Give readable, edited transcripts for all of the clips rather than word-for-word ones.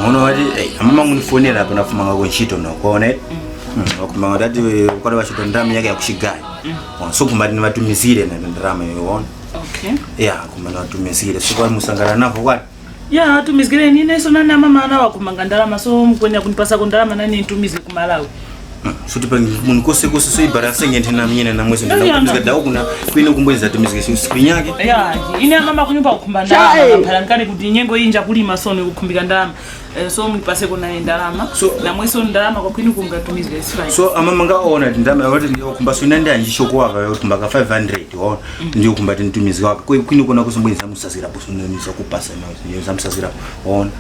Uno wadi amama ngunifonera hapa nafumanga kwa nchito no kuona wakumanga dati ukale wachito ndami yake ya kushigai so kumba ni matumizire na ndrama yoona yeah kumba ni matumizire so kwa musangala napo kwa yeah tumizire ni neso nana mama na wakumanga ndarama so mkwenya kunipasa kundarama nani ntumize kumalawi so tipangi munikose kose so ibarasa ngente na mnyene na mwezi ndakutumiza dawo kuna kwino kumbweza tumizike si screen yake yeah ine mama kunyumba kukumba ndama palankani kuti nyengo inja kulima so ni kukumbika ndama so mnipase kuna ndalama na mweso ndalama kwa kwini kungatumizike sifai so amama ngaona ndama wati kumba so inande anjishoko waka kumba ka 500 ona ndio kumba tintumizike waka kwini kuna kusombweza musasira boso nisa kupasa na nisa musasira ona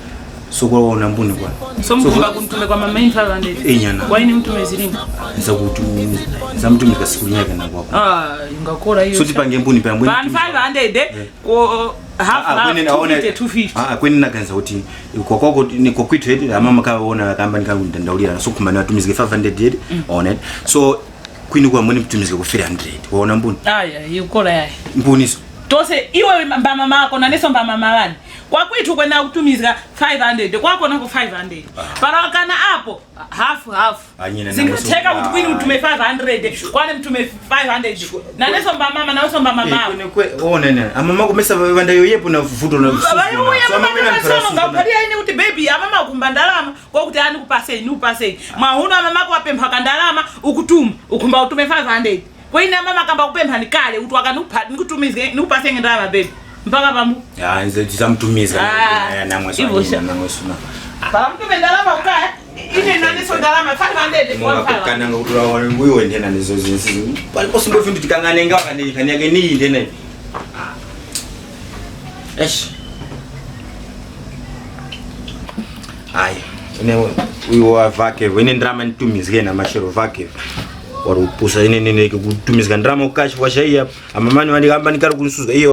so kwa ona mbuni kwa so mkumba kuntume kwa mama 500 kwa nini mtume zilinga nisa kutumiza nisa mtumika siku nyaka na kwa ingakora hiyo so tipange mbuni pa mbuni 500 ko half 250 kwini naganza kuti kokoko ni kokwitu hedi amama kaona kamba nikandandaulira so kumba natumizike 500 on it so kwini kwa mbuni mtumizike ku 300 waona mbuni yukora yayi mbuni so tose iwe mama mako na neso mama wani kwa kwitu kwenda kutumiza 500 kwako nako 500 para kana hapo half zingeteka kuti kwini mtume 500 kwani mtume 500 na neso mama na neso mama ona nene amama kumesa vanda yoyepo na vuto na so mama mina nsono ngapalia ini kuti baby amama kumbandalama kwa kuti ani kupase ni upase mahuna mama kwa pempa kandalama ukutuma ukumba utume 500 kwa ina mama kamba kupempa nikale utu akanupa nikutumize ni upase ngendama baby mpaka pambu ya nze tisamtumiza na mweso na mweso na para mtume ndalama ukaya ine nani so ndalama 500 kwa pala kana ngudura wale nguyo ndena nizo zinsi pali possible fintu tikanganenga kanyake ni ndena ai ine uyo vake wene ndrama ntumizike na mashero vake warupusa ine kutumizika ndrama ukashi kwa shaia amamani wandi kamba nikari kunsuza iyo